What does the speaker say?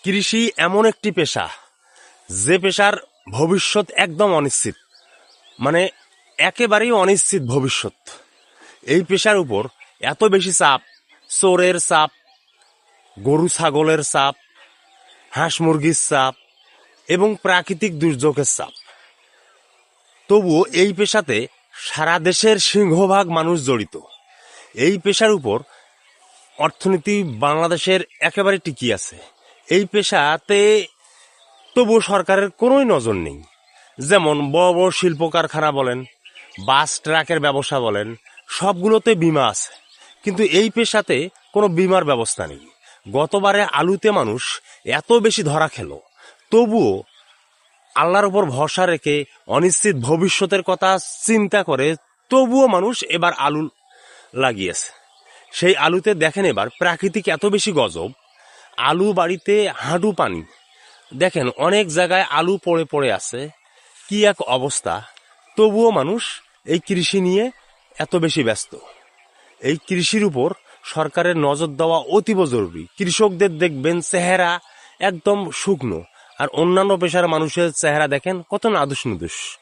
কৃষি এমন একটি পেশা যে পেশার ভবিষ্যৎ একদম অনিশ্চিত, মানে একেবারেই অনিশ্চিত ভবিষ্যৎ। এই পেশার উপর এত বেশি চাপ, চোরের চাপ, গরু ছাগলের চাপ, হাঁস মুরগির চাপ এবং প্রাকৃতিক দুর্যোগের চাপ। তবুও এই পেশাতে সারা দেশের সিংহভাগ মানুষ জড়িত। এই পেশার উপর অর্থনীতি বাংলাদেশের একেবারে টিকে আছে। এই পেশাতে তবুও সরকারের কোনোই নজর নেই। যেমন বড় বড় শিল্প কারখানা বলেন, বাস ট্রাকের ব্যবসা বলেন, সবগুলোতে বিমা আছে, কিন্তু এই পেশাতে কোনো বিমার ব্যবস্থা নেই। গতবারে আলুতে মানুষ এত বেশি ধরা খেল, তবুও আল্লাহর উপর ভরসা রেখে অনিশ্চিত ভবিষ্যতের কথা চিন্তা করে তবুও মানুষ এবার আলু লাগিয়েছে। সেই আলুতে দেখেন এবার প্রাকৃতিক এত বেশি গজব, আলু বাড়িতে হাঁটু পানি। দেখেন অনেক জায়গায় আলু পড়ে পড়ে আছে, কি এক অবস্থা। তবুও মানুষ এই কৃষি নিয়ে এত বেশি ব্যস্ত। এই কৃষির উপর সরকারের নজর দেওয়া অতীব জরুরি। কৃষকদের দেখবেন চেহারা একদম শুকনো, আর অন্যান্য পেশার মানুষের চেহারা দেখেন কত নাদুস নুদুস।